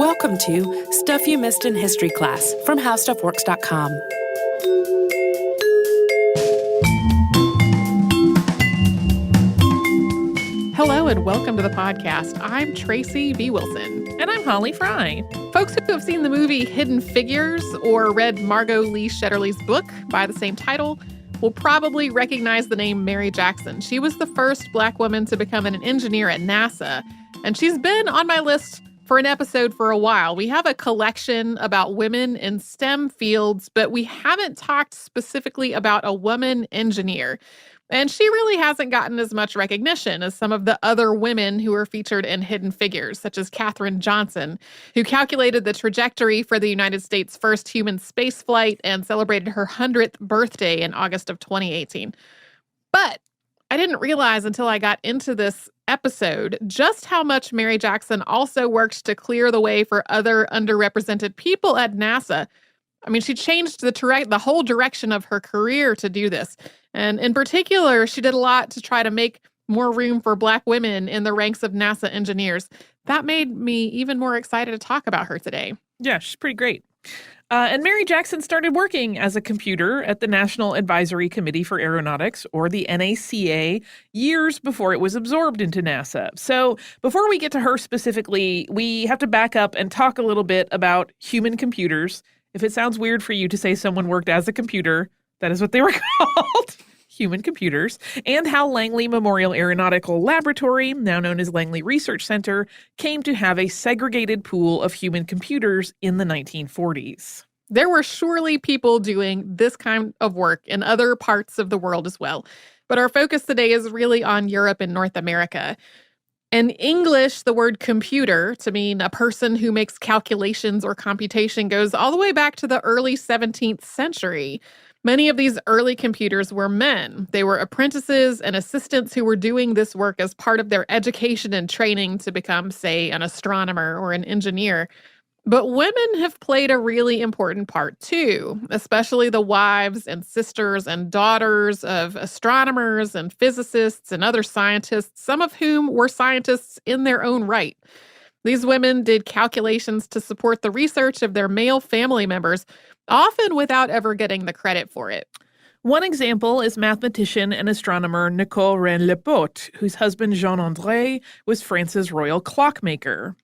Welcome to Stuff You Missed in History Class from HowStuffWorks.com. Hello and welcome to the podcast. I'm Tracy V. Wilson. And I'm Holly Fry. Folks who have seen the movie Hidden Figures or read Margot Lee Shetterly's book by the same title will probably recognize the name Mary Jackson. She was the first Black woman to become an engineer at NASA, and she's been on my list for an episode for a while. We have a collection about women in STEM fields, but we haven't talked specifically about a woman engineer. And she really hasn't gotten as much recognition as some of the other women who were featured in Hidden Figures, such as Katherine Johnson, who calculated the trajectory for the United States' first human spaceflight and celebrated her 100th birthday in August of 2018. But I didn't realize until I got into this episode just how much Mary Jackson also worked to clear the way for other underrepresented people at NASA. I mean, she changed the whole direction of her career to do this. And in particular, she did a lot to try to make more room for Black women in the ranks of NASA engineers. That made me even more excited to talk about her today. Yeah, she's pretty great. And Mary Jackson started working as a computer at the National Advisory Committee for Aeronautics, or the NACA, years before it was absorbed into NASA. So before we get to her specifically, we have to back up and talk a little bit about human computers. If it sounds weird for you to say someone worked as a computer, that is what they were called, human computers, and how Langley Memorial Aeronautical Laboratory, now known as Langley Research Center, came to have a segregated pool of human computers in the 1940s. There were surely people doing this kind of work in other parts of the world as well, but our focus today is really on Europe and North America. In English, the word computer, to mean a person who makes calculations or computation, goes all the way back to the early 17th century. Many of these early computers were men. They were apprentices and assistants who were doing this work as part of their education and training to become, say, an astronomer or an engineer. But women have played a really important part too, especially the wives and sisters and daughters of astronomers and physicists and other scientists, some of whom were scientists in their own right. These women did calculations to support the research of their male family members, often without ever getting the credit for it. One example is mathematician and astronomer Nicole Rennes-Lepaute, whose husband Jean-André was France's royal clockmaker.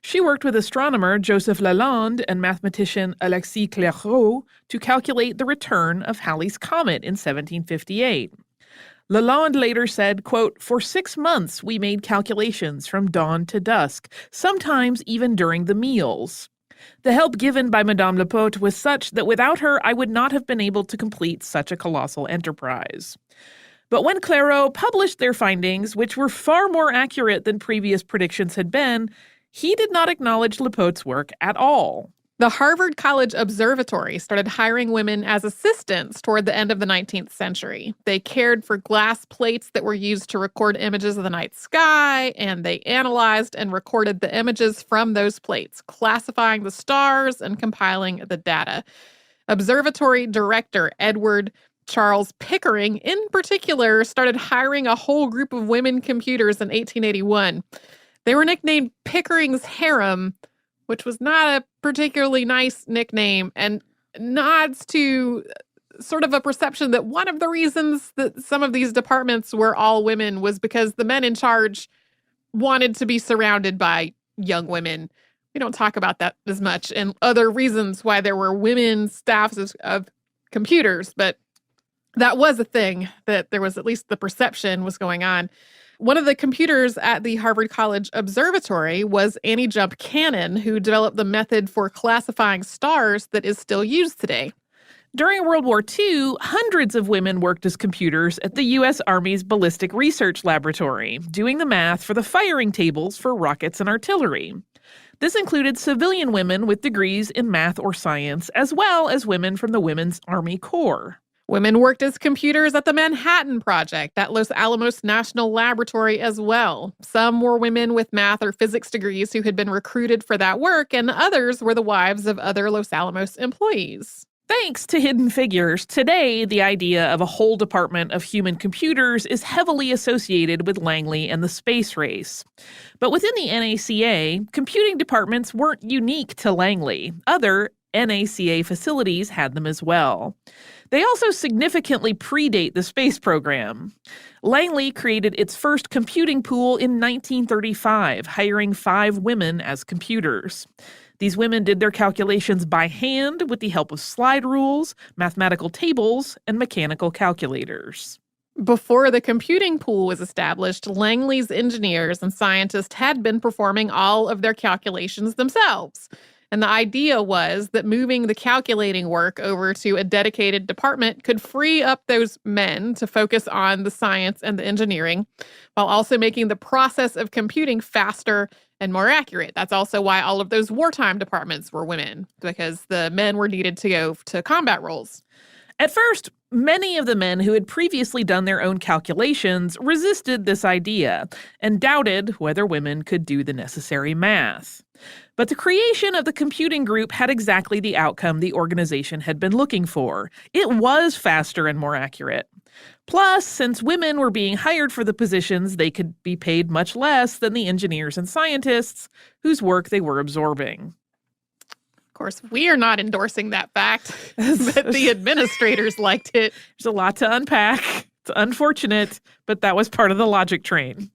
She worked with astronomer Joseph Lalande and mathematician Alexis Clairaut to calculate the return of Halley's Comet in 1758. Lalande later said, quote, "For 6 months we made calculations from dawn to dusk, sometimes even during the meals. The help given by Madame Lepaute was such that without her I would not have been able to complete such a colossal enterprise." But when Clairaut published their findings, which were far more accurate than previous predictions had been, he did not acknowledge Lepaute's work at all. The Harvard College Observatory started hiring women as assistants toward the end of the 19th century. They cared for glass plates that were used to record images of the night sky, and they analyzed and recorded the images from those plates, classifying the stars and compiling the data. Observatory director Edward Charles Pickering, in particular, started hiring a whole group of women computers in 1881. They were nicknamed Pickering's Harem, which was not a particularly nice nickname, and nods to sort of a perception that one of the reasons that some of these departments were all women was because the men in charge wanted to be surrounded by young women. We don't talk about that as much, and other reasons why there were women staffs of computers, but that was a thing, that there was at least the perception was going on. One of the computers at the Harvard College Observatory was Annie Jump Cannon, who developed the method for classifying stars that is still used today. During World War II, hundreds of women worked as computers at the U.S. Army's Ballistic Research Laboratory, doing the math for the firing tables for rockets and artillery. This included civilian women with degrees in math or science, as well as women from the Women's Army Corps. Women worked as computers at the Manhattan Project at Los Alamos National Laboratory as well. Some were women with math or physics degrees who had been recruited for that work, and others were the wives of other Los Alamos employees. Thanks to Hidden Figures, today the idea of a whole department of human computers is heavily associated with Langley and the space race. But within the NACA, computing departments weren't unique to Langley. Other NACA facilities had them as well. They also significantly predate the space program. Langley created its first computing pool in 1935, hiring 5 women as computers. These women did their calculations by hand with the help of slide rules, mathematical tables, and mechanical calculators. Before the computing pool was established, Langley's engineers and scientists had been performing all of their calculations themselves. And the idea was that moving the calculating work over to a dedicated department could free up those men to focus on the science and the engineering, while also making the process of computing faster and more accurate. That's also why all of those wartime departments were women, because the men were needed to go to combat roles. At first, many of the men who had previously done their own calculations resisted this idea and doubted whether women could do the necessary math. But the creation of the computing group had exactly the outcome the organization had been looking for. It was faster and more accurate. Plus, since women were being hired for the positions, they could be paid much less than the engineers and scientists whose work they were absorbing. Of course, we are not endorsing that fact, but the administrators liked it. There's a lot to unpack. It's unfortunate, but that was part of the logic train.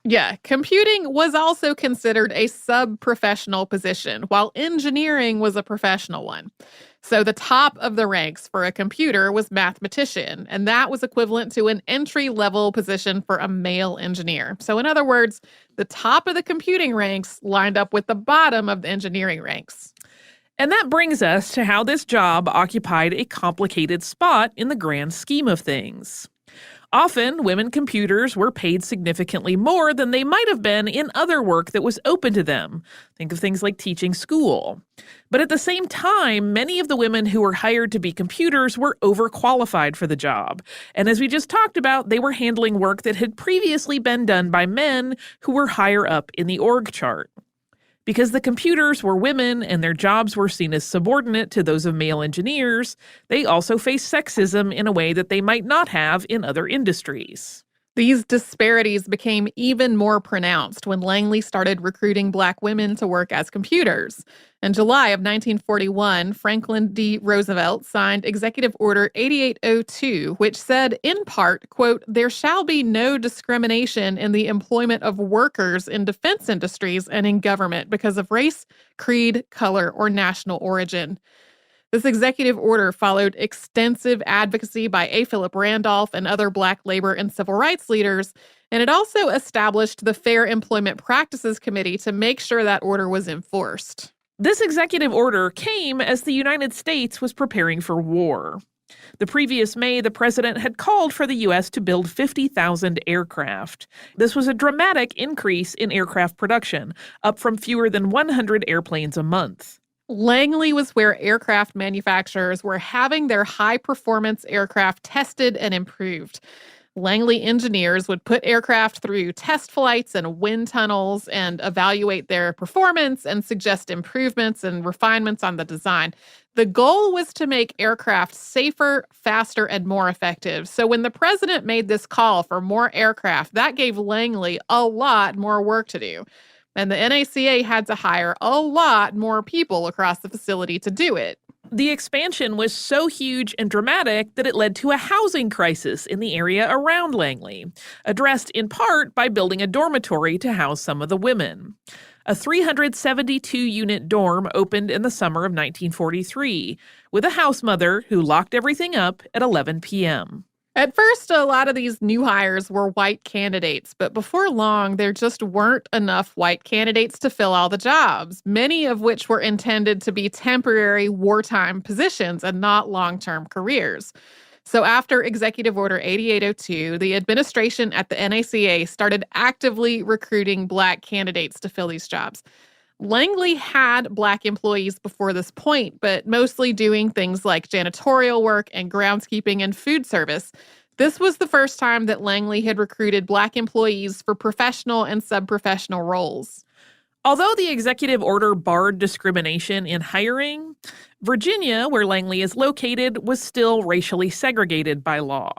Yeah, computing was also considered a sub-professional position, while engineering was a professional one. So the top of the ranks for a computer was mathematician, and that was equivalent to an entry-level position for a male engineer. So in other words, the top of the computing ranks lined up with the bottom of the engineering ranks. And that brings us to how this job occupied a complicated spot in the grand scheme of things. Often, women computers were paid significantly more than they might have been in other work that was open to them. Think of things like teaching school. But at the same time, many of the women who were hired to be computers were overqualified for the job. And as we just talked about, they were handling work that had previously been done by men who were higher up in the org chart. Because the computers were women and their jobs were seen as subordinate to those of male engineers, they also faced sexism in a way that they might not have in other industries. These disparities became even more pronounced when Langley started recruiting Black women to work as computers. In July of 1941, Franklin D. Roosevelt signed Executive Order 8802, which said, in part, quote, "There shall be no discrimination in the employment of workers in defense industries and in government because of race, creed, color, or national origin." This executive order followed extensive advocacy by A. Philip Randolph and other Black labor and civil rights leaders, and it also established the Fair Employment Practices Committee to make sure that order was enforced. This executive order came as the United States was preparing for war. The previous May, the president had called for the U.S. to build 50,000 aircraft. This was a dramatic increase in aircraft production, up from fewer than 100 airplanes a month. Langley was where aircraft manufacturers were having their high-performance aircraft tested and improved. Langley engineers would put aircraft through test flights and wind tunnels and evaluate their performance and suggest improvements and refinements on the design. The goal was to make aircraft safer, faster, and more effective. So when the president made this call for more aircraft, that gave Langley a lot more work to do. And the NACA had to hire a lot more people across the facility to do it. The expansion was so huge and dramatic that it led to a housing crisis in the area around Langley, addressed in part by building a dormitory to house some of the women. A 372-unit dorm opened in the summer of 1943, with a house mother who locked everything up at 11 p.m. At first, a lot of these new hires were white candidates, but before long, there just weren't enough white candidates to fill all the jobs, many of which were intended to be temporary wartime positions and not long-term careers. So after Executive Order 8802, the administration at the NACA started actively recruiting Black candidates to fill these jobs. Langley had Black employees before this point, but mostly doing things like janitorial work and groundskeeping and food service. This was the first time that Langley had recruited Black employees for professional and sub-professional roles. Although the executive order barred discrimination in hiring, Virginia, where Langley is located, was still racially segregated by law.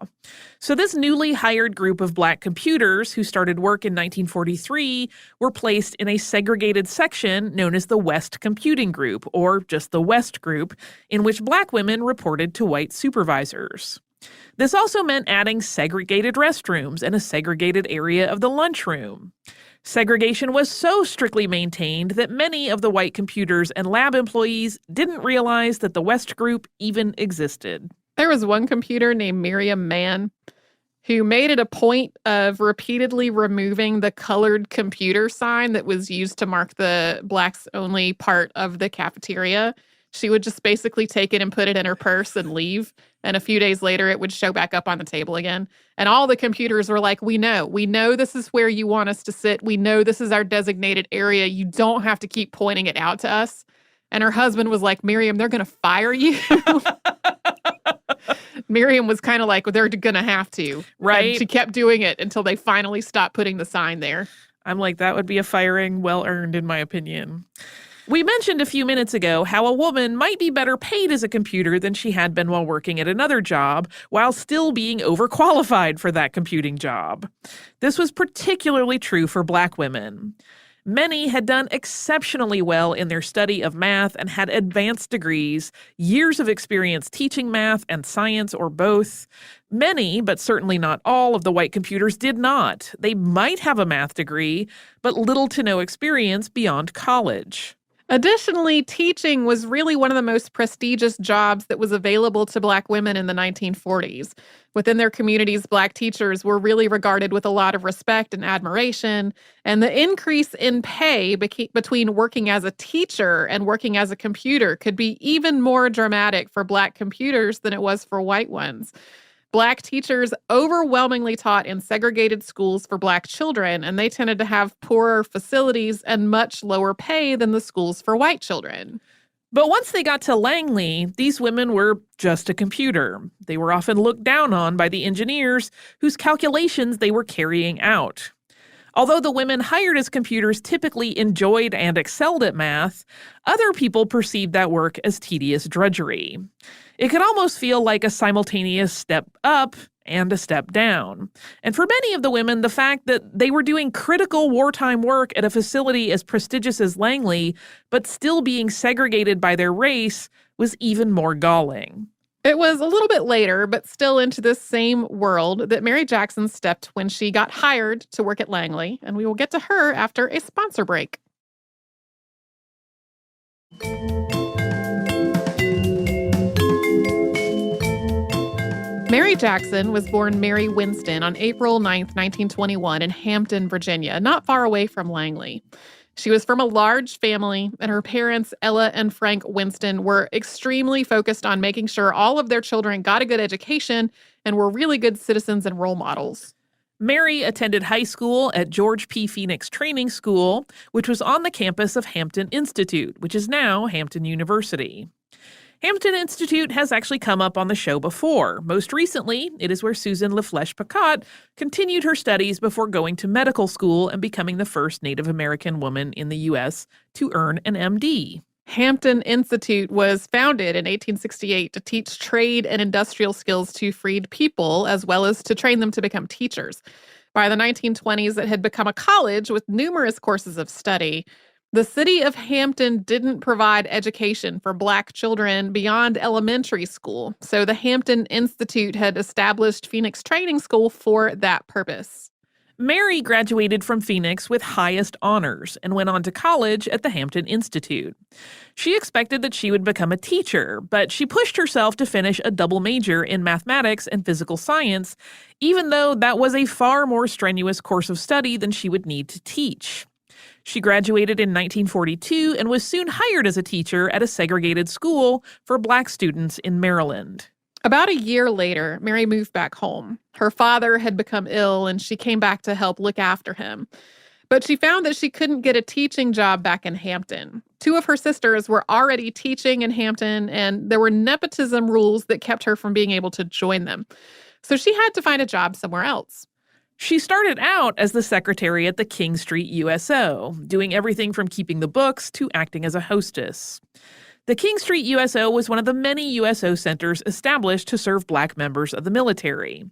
So this newly hired group of Black computers who started work in 1943 were placed in a segregated section known as the West Computing Group, or just the West Group, in which Black women reported to white supervisors. This also meant adding segregated restrooms and a segregated area of the lunchroom. Segregation was so strictly maintained that many of the white computers and lab employees didn't realize that the West Group even existed. There was one computer named Miriam Mann who made it a point of repeatedly removing the colored computer sign that was used to mark the blacks only part of the cafeteria. She would just basically take it and put it in her purse and leave. And a few days later, it would show back up on the table again. And all the computers were like, we know this is where you want us to sit. We know this is our designated area. You don't have to keep pointing it out to us. And her husband was like, Miriam, they're going to fire you. Miriam was kind of like, well, they're going to have to. Right. And she kept doing it until they finally stopped putting the sign there. I'm like, that would be a firing well earned, in my opinion. We mentioned a few minutes ago how a woman might be better paid as a computer than she had been while working at another job, while still being overqualified for that computing job. This was particularly true for Black women. Many had done exceptionally well in their study of math and had advanced degrees, years of experience teaching math and science or both. Many, but certainly not all, of the white computers did not. They might have a math degree, but little to no experience beyond college. Additionally, teaching was really one of the most prestigious jobs that was available to Black women in the 1940s. Within their communities, Black teachers were really regarded with a lot of respect and admiration, and the increase in pay between working as a teacher and working as a computer could be even more dramatic for Black computers than it was for white ones. Black teachers overwhelmingly taught in segregated schools for Black children, and they tended to have poorer facilities and much lower pay than the schools for white children. But once they got to Langley, these women were just a computer. They were often looked down on by the engineers whose calculations they were carrying out. Although the women hired as computers typically enjoyed and excelled at math, other people perceived that work as tedious drudgery. It could almost feel like a simultaneous step up and a step down. And for many of the women, the fact that they were doing critical wartime work at a facility as prestigious as Langley, but still being segregated by their race, was even more galling. It was a little bit later, but still into this same world, that Mary Jackson stepped when she got hired to work at Langley, and we will get to her after a sponsor break. Mary Jackson was born Mary Winston on April 9th, 1921 in Hampton, Virginia, not far away from Langley. She was from a large family, and her parents, Ella and Frank Winston, were extremely focused on making sure all of their children got a good education and were really good citizens and role models. Mary attended high school at George P. Phoenix Training School, which was on the campus of Hampton Institute, which is now Hampton University. Hampton Institute has actually come up on the show before. Most recently, it is where Susan LaFlèche-Picotte continued her studies before going to medical school and becoming the first Native American woman in the U.S. to earn an MD. Hampton Institute was founded in 1868 to teach trade and industrial skills to freed people, as well as to train them to become teachers. By the 1920s, it had become a college with numerous courses of study. The city of Hampton didn't provide education for Black children beyond elementary school, so the Hampton Institute had established Phoenix Training School for that purpose. Mary graduated from Phoenix with highest honors and went on to college at the Hampton Institute. She expected that she would become a teacher, but she pushed herself to finish a double major in mathematics and physical science, even though that was a far more strenuous course of study than she would need to teach. She graduated in 1942 and was soon hired as a teacher at a segregated school for Black students in Maryland. About a year later, Mary moved back home. Her father had become ill, and she came back to help look after him. But she found that she couldn't get a teaching job back in Hampton. Two of her sisters were already teaching in Hampton, and there were nepotism rules that kept her from being able to join them. So she had to find a job somewhere else. She started out as the secretary at the King Street USO, doing everything from keeping the books to acting as a hostess. The King Street USO was one of the many USO centers established to serve Black members of the military.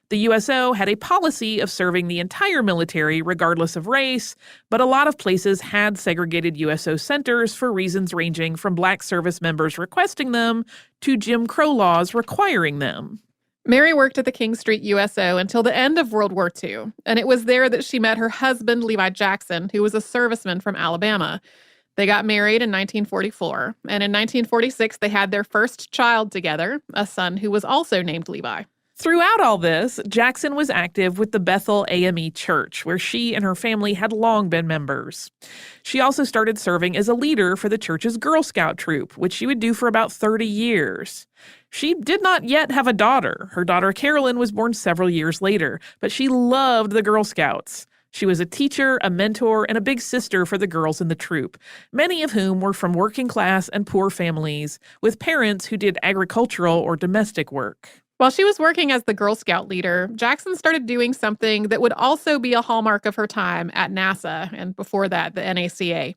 The USO had a policy of serving the entire military regardless of race, but a lot of places had segregated USO centers for reasons ranging from Black service members requesting them to Jim Crow laws requiring them. Mary worked at the King Street USO until the end of World War II, and it was there that she met her husband, Levi Jackson, who was a serviceman from Alabama. They got married in 1944, and in 1946 they had their first child together, a son who was also named Levi. Throughout all this, Jackson was active with the Bethel AME Church, where she and her family had long been members. She also started serving as a leader for the church's Girl Scout troop, which she would do for about 30 years. She did not yet have a daughter. Her daughter Carolyn was born several years later, but she loved the Girl Scouts. She was a teacher, a mentor, and a big sister for the girls in the troop, many of whom were from working class and poor families, with parents who did agricultural or domestic work. While she was working as the Girl Scout leader, Jackson started doing something that would also be a hallmark of her time at NASA, and before that, the NACA.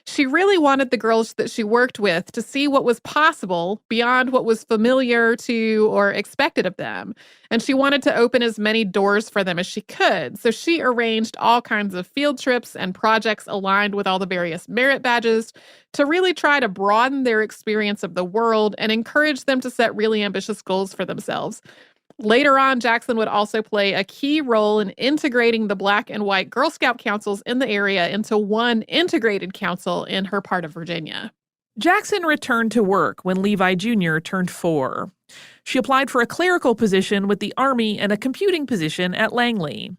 She really wanted the girls that she worked with to see what was possible beyond what was familiar to or expected of them. And she wanted to open as many doors for them as she could. So she arranged all kinds of field trips and projects aligned with all the various merit badges to really try to broaden their experience of the world and encourage them to set really ambitious goals for themselves. Later on, Jackson would also play a key role in integrating the Black and white Girl Scout councils in the area into one integrated council in her part of Virginia. Jackson returned to work when Levi Jr. turned 4. She applied for a clerical position with the Army and a computing position at Langley.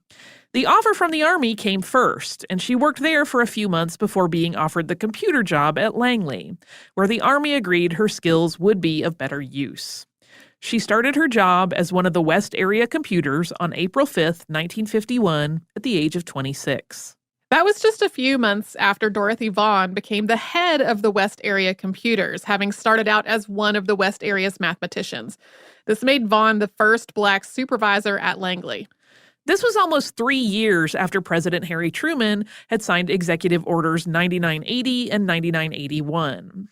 The offer from the Army came first, and she worked there for a few months before being offered the computer job at Langley, where the Army agreed her skills would be of better use. She started her job as one of the West Area computers on April 5th, 1951, at the age of 26. That was just a few months after Dorothy Vaughan became the head of the West Area computers, having started out as one of the West Area's mathematicians. This made Vaughan the first Black supervisor at Langley. This was almost 3 years after President Harry Truman had signed Executive Orders 9980 and 9981.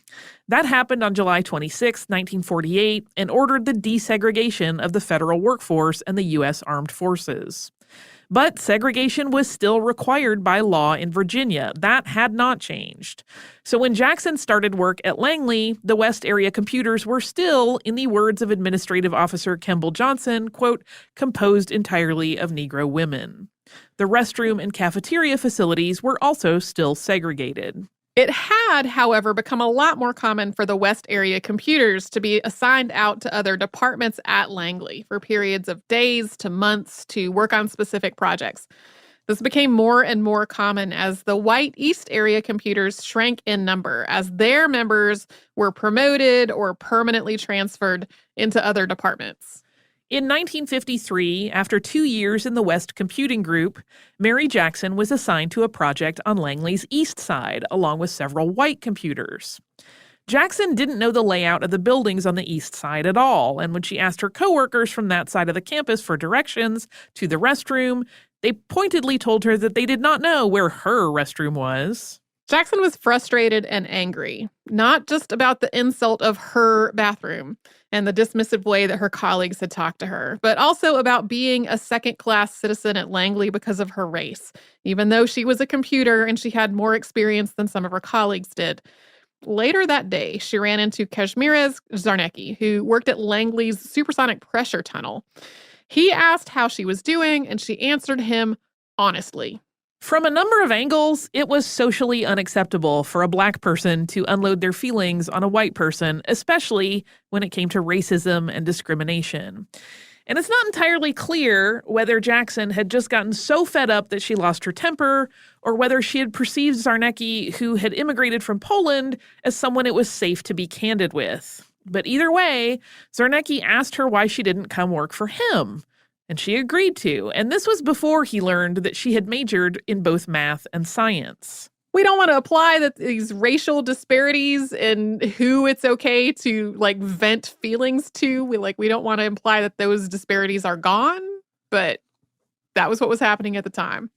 That happened on July 26, 1948, and ordered the desegregation of the federal workforce and the U.S. Armed Forces. But segregation was still required by law in Virginia. That had not changed. So when Jackson started work at Langley, the West Area computers were still, in the words of Administrative Officer Kemble Johnson, quote, composed entirely of Negro women. The restroom and cafeteria facilities were also still segregated. It had, however, become a lot more common for the West Area computers to be assigned out to other departments at Langley for periods of days to months to work on specific projects. This became more and more common as the white East Area computers shrank in number, as their members were promoted or permanently transferred into other departments. In 1953, after 2 years in the West Computing Group, Mary Jackson was assigned to a project on Langley's east side, along with several white computers. Jackson didn't know the layout of the buildings on the east side at all, and when she asked her coworkers from that side of the campus for directions to the restroom, they pointedly told her that they did not know where her restroom was. Jackson was frustrated and angry, not just about the insult of her bathroom and the dismissive way that her colleagues had talked to her, but also about being a second-class citizen at Langley because of her race, even though she was a computer and she had more experience than some of her colleagues did. Later that day, she ran into Kazimierz Zarnecki, who worked at Langley's supersonic pressure tunnel. He asked how she was doing, and she answered him honestly. From a number of angles, it was socially unacceptable for a Black person to unload their feelings on a white person, especially when it came to racism and discrimination. And it's not entirely clear whether Jackson had just gotten so fed up that she lost her temper, or whether she had perceived Zarnecki, who had immigrated from Poland, as someone it was safe to be candid with. But either way, Zarnecki asked her why she didn't come work for him. And she agreed to, and this was before he learned that she had majored in both math and science. We don't want to apply these racial disparities in who it's okay to vent feelings to. We don't want to imply that those disparities are gone, but that was what was happening at the time.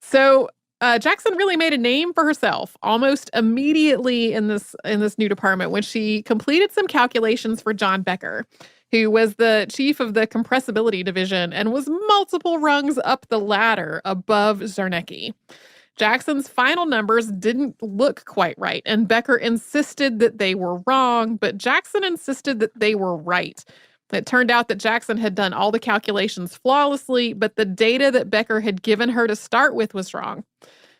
So Jackson really made a name for herself almost immediately in this new department when she completed some calculations for John Becker, who was the chief of the compressibility division and was multiple rungs up the ladder above Zarnecki. Jackson's final numbers didn't look quite right, and Becker insisted that they were wrong, but Jackson insisted that they were right. It turned out that Jackson had done all the calculations flawlessly, but the data that Becker had given her to start with was wrong.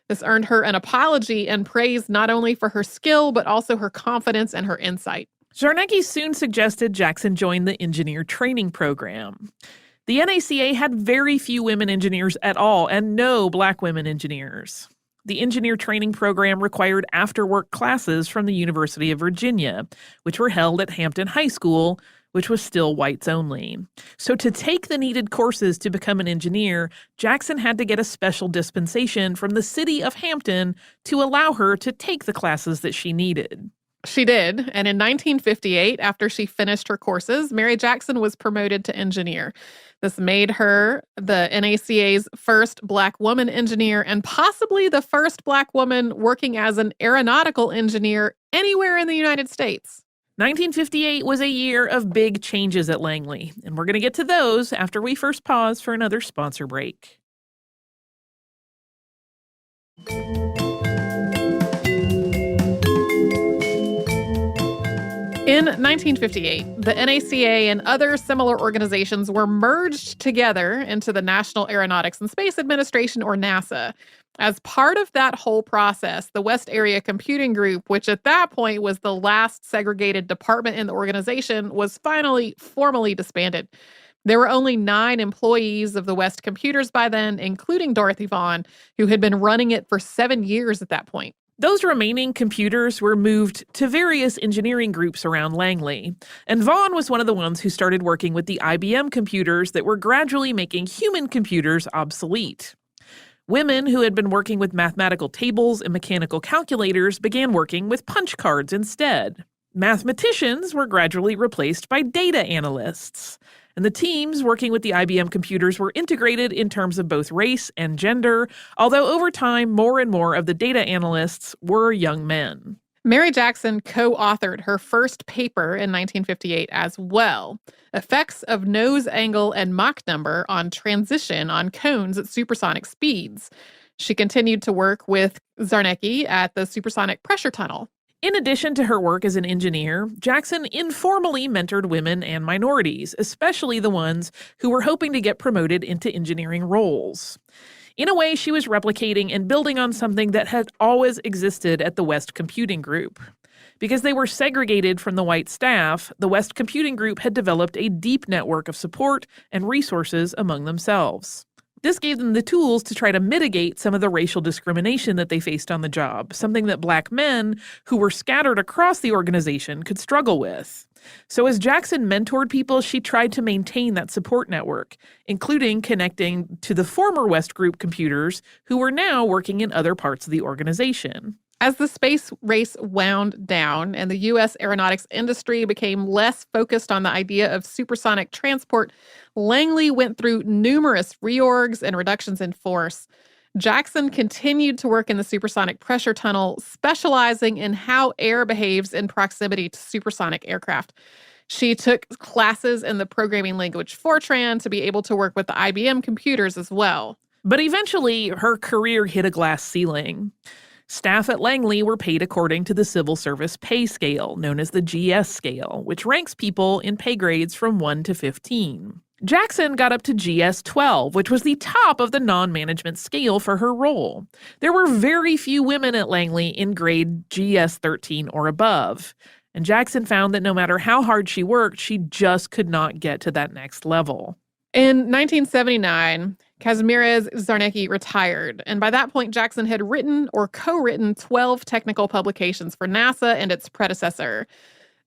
This earned her an apology and praise not only for her skill, but also her confidence and her insight. Zarnecki soon suggested Jackson join the engineer training program. The NACA had very few women engineers at all and no Black women engineers. The engineer training program required after-work classes from the University of Virginia, which were held at Hampton High School, which was still whites only. So to take the needed courses to become an engineer, Jackson had to get a special dispensation from the city of Hampton to allow her to take the classes that she needed. She did, and in 1958, after she finished her courses, Mary Jackson was promoted to engineer. This made her the NACA's first Black woman engineer and possibly the first Black woman working as an aeronautical engineer anywhere in the United States. 1958 was a year of big changes at Langley, and we're going to get to those after we first pause for another sponsor break. In 1958, the NACA and other similar organizations were merged together into the National Aeronautics and Space Administration, or NASA. As part of that whole process, the West Area Computing Group, which at that point was the last segregated department in the organization, was finally formally disbanded. There were only 9 employees of the West Computers by then, including Dorothy Vaughan, who had been running it for 7 years at that point. Those remaining computers were moved to various engineering groups around Langley, and Vaughan was one of the ones who started working with the IBM computers that were gradually making human computers obsolete. Women who had been working with mathematical tables and mechanical calculators began working with punch cards instead. Mathematicians were gradually replaced by data analysts. And the teams working with the IBM computers were integrated in terms of both race and gender, although over time, more and more of the data analysts were young men. Mary Jackson co-authored her first paper in 1958 as well, Effects of Nose Angle and Mach Number on Transition on Cones at Supersonic Speeds. She continued to work with Zarnecki at the supersonic pressure tunnel. In addition to her work as an engineer, Jackson informally mentored women and minorities, especially the ones who were hoping to get promoted into engineering roles. In a way, she was replicating and building on something that had always existed at the West Computing Group. Because they were segregated from the white staff, the West Computing Group had developed a deep network of support and resources among themselves. This gave them the tools to try to mitigate some of the racial discrimination that they faced on the job, something that Black men who were scattered across the organization could struggle with. So as Jackson mentored people, she tried to maintain that support network, including connecting to the former West Group computers who were now working in other parts of the organization. As the space race wound down and the U.S. aeronautics industry became less focused on the idea of supersonic transport, Langley went through numerous reorgs and reductions in force. Jackson continued to work in the supersonic pressure tunnel, specializing in how air behaves in proximity to supersonic aircraft. She took classes in the programming language Fortran to be able to work with the IBM computers as well. But eventually, her career hit a glass ceiling. Staff at Langley were paid according to the Civil Service Pay Scale, known as the GS scale, which ranks people in pay grades from 1 to 15. Jackson got up to GS 12, which was the top of the non-management scale for her role. There were very few women at Langley in grade GS 13 or above, and Jackson found that no matter how hard she worked, she just could not get to that next level. In 1979, Kazimierz Zarnecki retired, and by that point, Jackson had written or co-written 12 technical publications for NASA and its predecessor.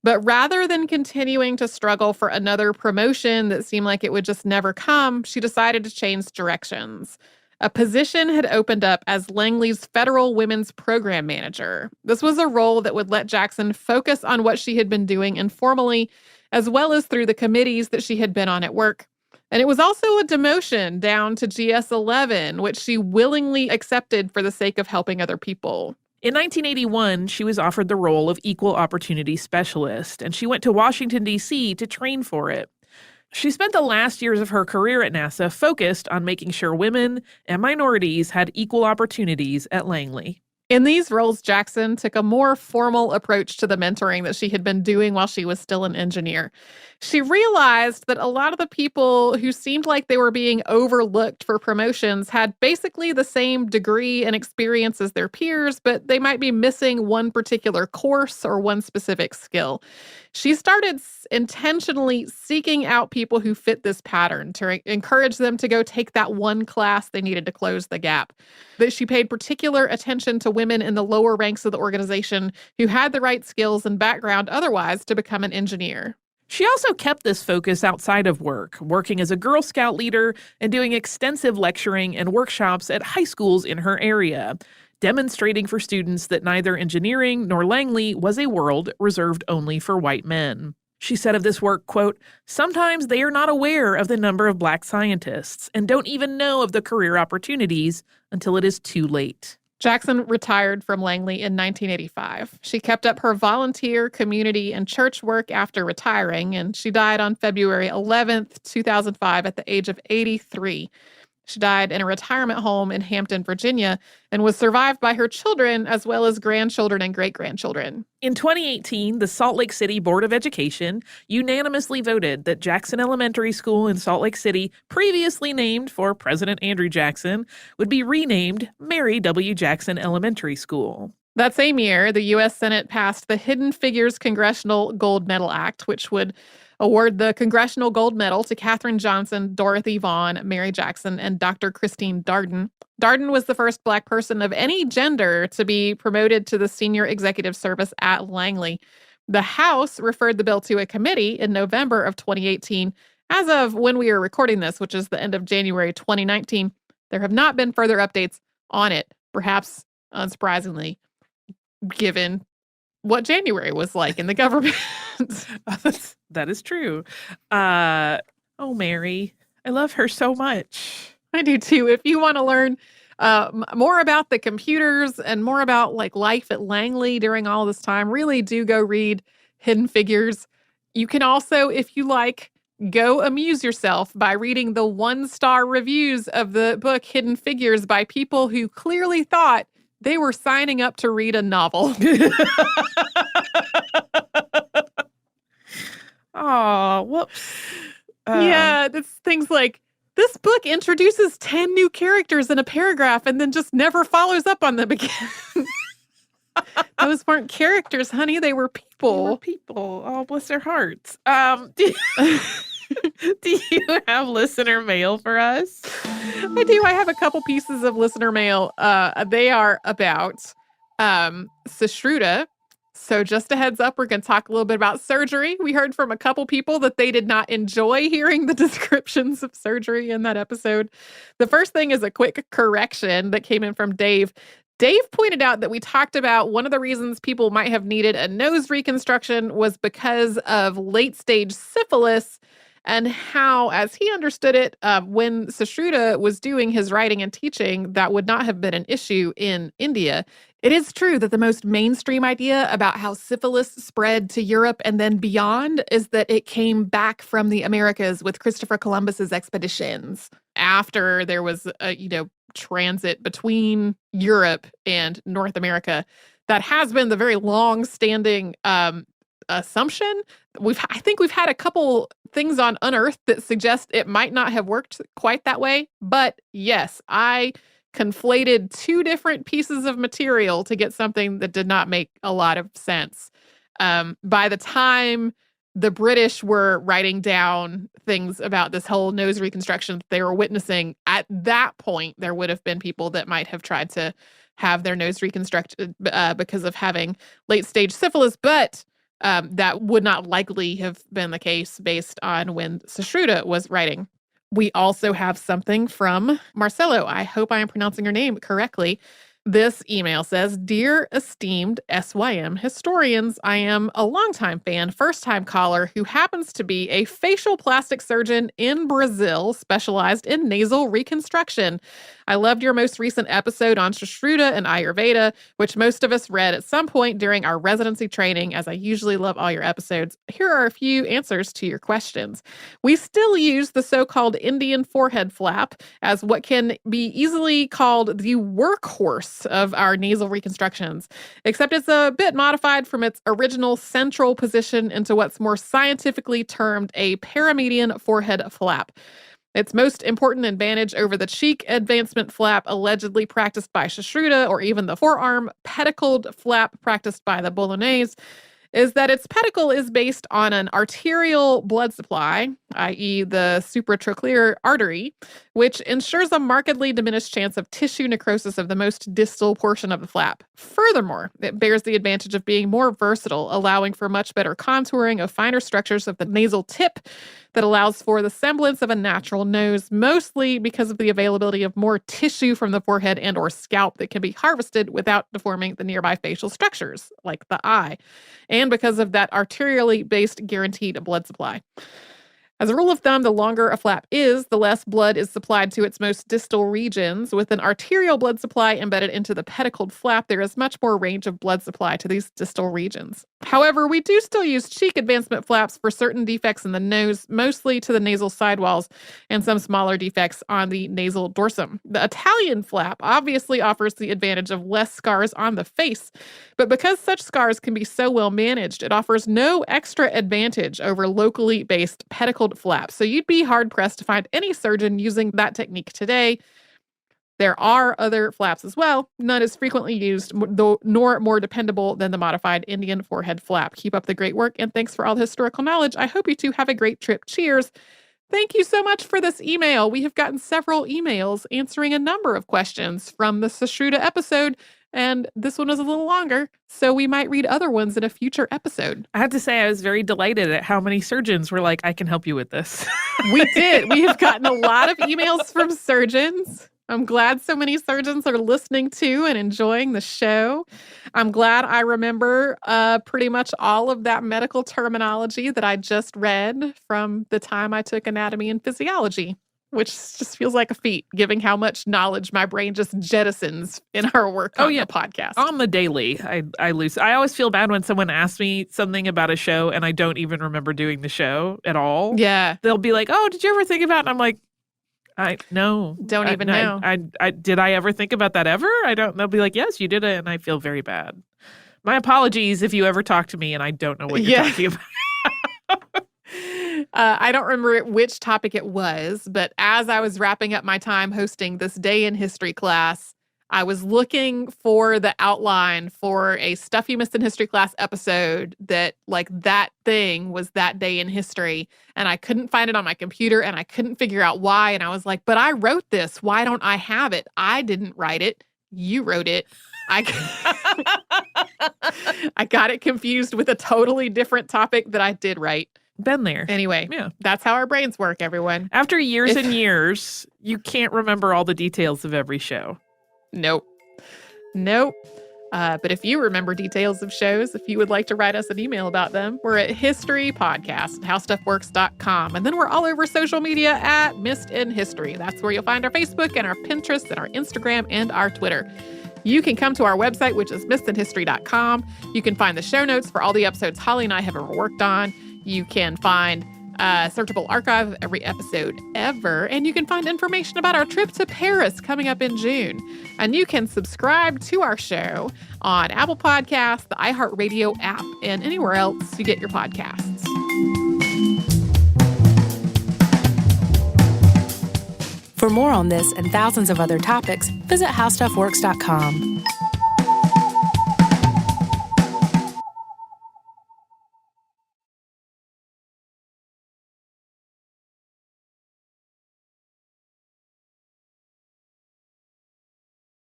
But rather than continuing to struggle for another promotion that seemed like it would just never come, she decided to change directions. A position had opened up as Langley's Federal Women's Program Manager. This was a role that would let Jackson focus on what she had been doing informally, as well as through the committees that she had been on at work. And it was also a demotion down to GS-11, which she willingly accepted for the sake of helping other people. In 1981, she was offered the role of Equal Opportunity Specialist, and she went to Washington, D.C. to train for it. She spent the last years of her career at NASA focused on making sure women and minorities had equal opportunities at Langley. In these roles, Jackson took a more formal approach to the mentoring that she had been doing while she was still an engineer. She realized that a lot of the people who seemed like they were being overlooked for promotions had basically the same degree and experience as their peers, but they might be missing one particular course or one specific skill. She started intentionally seeking out people who fit this pattern to encourage them to go take that one class they needed to close the gap. But she paid particular attention to women in the lower ranks of the organization who had the right skills and background otherwise to become an engineer. She also kept this focus outside of work, working as a Girl Scout leader and doing extensive lecturing and workshops at high schools in her area, demonstrating for students that neither engineering nor Langley was a world reserved only for white men. She said of this work, quote, "Sometimes they are not aware of the number of Black scientists and don't even know of the career opportunities until it is too late." Jackson retired from Langley in 1985. She kept up her volunteer, community, and church work after retiring, and she died on February 11th, 2005 at the age of 83. She died in a retirement home in Hampton, Virginia, and was survived by her children as well as grandchildren and great-grandchildren. In 2018, the Salt Lake City Board of Education unanimously voted that Jackson Elementary School in Salt Lake City, previously named for President Andrew Jackson, would be renamed Mary W. Jackson Elementary School. That same year, the U.S. Senate passed the Hidden Figures Congressional Gold Medal Act, which would award the Congressional Gold Medal to Katherine Johnson, Dorothy Vaughan, Mary Jackson, and Dr. Christine Darden. Darden was the first Black person of any gender to be promoted to the senior executive service at Langley. The House referred the bill to a committee in November of 2018. As of when we are recording this, which is the end of January 2019, there have not been further updates on it, perhaps unsurprisingly, given what January was like in the government. That is true. Oh, Mary. I love her so much. I do too. If you want to learn more about the computers and more about like life at Langley during all this time, really do go read Hidden Figures. You can also, if you like, go amuse yourself by reading the 1-star reviews of the book Hidden Figures by people who clearly thought they were signing up to read a novel. Oh, whoops. Yeah, it's things like, this book introduces 10 new characters in a paragraph and then just never follows up on them again. Those weren't characters, honey. They were people. They were people. Oh, bless their hearts. Do you have listener mail for us? I do. I have a couple pieces of listener mail. They are about Sashruta. So just a heads up, we're going to talk a little bit about surgery. We heard from a couple people that they did not enjoy hearing the descriptions of surgery in that episode. The first thing is a quick correction that came in from Dave. Dave pointed out that we talked about one of the reasons people might have needed a nose reconstruction was because of late-stage syphilis, and how, as he understood it, when Sashruta was doing his writing and teaching, that would not have been an issue in India. It is true that the most mainstream idea about how syphilis spread to Europe and then beyond is that it came back from the Americas with Christopher Columbus's expeditions after there was transit between Europe and North America. That has been the very long-standing assumption. I think we've had a couple things on Unearthed that suggest it might not have worked quite that way. But yes, I conflated two different pieces of material to get something that did not make a lot of sense. By the time the British were writing down things about this whole nose reconstruction that they were witnessing, at that point, there would have been people that might have tried to have their nose reconstructed because of having late-stage syphilis, but that would not likely have been the case based on when Sashruta was writing. We also have something from Marcelo. I hope I am pronouncing your name correctly. This email says, Dear esteemed SYM historians, I am a longtime fan, first-time caller who happens to be a facial plastic surgeon in Brazil specialized in nasal reconstruction. I loved your most recent episode on Shashruta and Ayurveda, which most of us read at some point during our residency training, as I usually love all your episodes. Here are a few answers to your questions. We still use the so-called Indian forehead flap as what can be easily called the workhorse of our nasal reconstructions, except it's a bit modified from its original central position into what's more scientifically termed a paramedian forehead flap. Its most important advantage over the cheek advancement flap allegedly practiced by Shashruta or even the forearm pedicled flap practiced by the Bolognese is that its pedicle is based on an arterial blood supply, i.e. the supratrochlear artery, which ensures a markedly diminished chance of tissue necrosis of the most distal portion of the flap. Furthermore, it bears the advantage of being more versatile, allowing for much better contouring of finer structures of the nasal tip that allows for the semblance of a natural nose, mostly because of the availability of more tissue from the forehead and or scalp that can be harvested without deforming the nearby facial structures, like the eye, and because of that arterially based guaranteed blood supply. As a rule of thumb, the longer a flap is, the less blood is supplied to its most distal regions. With an arterial blood supply embedded into the pedicled flap, there is much more range of blood supply to these distal regions. However, we do still use cheek advancement flaps for certain defects in the nose, mostly to the nasal sidewalls, and some smaller defects on the nasal dorsum. The Italian flap obviously offers the advantage of less scars on the face, but because such scars can be so well managed, it offers no extra advantage over locally based pedicled flaps. So you'd be hard-pressed to find any surgeon using that technique today. There are other flaps as well, none as frequently used, nor more dependable than the modified Indian forehead flap. Keep up the great work, and thanks for all the historical knowledge. I hope you two have a great trip. Cheers. Thank you so much for this email. We have gotten several emails answering a number of questions from the Shashruta episode, and this one was a little longer, so we might read other ones in a future episode. I have to say, I was very delighted at how many surgeons were like, I can help you with this. We did. We have gotten a lot of emails from surgeons. I'm glad so many surgeons are listening to and enjoying the show. I'm glad I remember pretty much all of that medical terminology that I just read from the time I took anatomy and physiology, which just feels like a feat, given how much knowledge my brain just jettisons in our work on the podcast. On the daily, I lose. I always feel bad when someone asks me something about a show and I don't even remember doing the show at all. Yeah. They'll be like, oh, did you ever think about it? And I'm like, no. Don't even know. Did I ever think about that ever? I don't. They'll be like, yes, you did it. And I feel very bad. My apologies if you ever talk to me and I don't know what you're talking about. I don't remember which topic it was, but as I was wrapping up my time hosting this Day in History class, I was looking for the outline for a Stuff You Missed in History class episode that, like, that thing was that day in history, and I couldn't find it on my computer, and I couldn't figure out why, and I was like, but I wrote this. Why don't I have it? I didn't write it. You wrote it. I got it confused with a totally different topic that I did write. Been there. Anyway, yeah, that's how our brains work, everyone. After years and years, you can't remember all the details of every show. Nope. But if you remember details of shows, if you would like to write us an email about them, we're at historypodcast@howstuffworks.com. And then we're all over social media at Missed in History. That's where you'll find our Facebook and our Pinterest and our Instagram and our Twitter. You can come to our website, which is missedinhistory.com. You can find the show notes for all the episodes Holly and I have ever worked on. You can find a searchable archive of every episode ever, and you can find information about our trip to Paris coming up in June. And you can subscribe to our show on Apple Podcasts, the iHeartRadio app, and anywhere else you get your podcasts. For more on this and thousands of other topics, visit howstuffworks.com.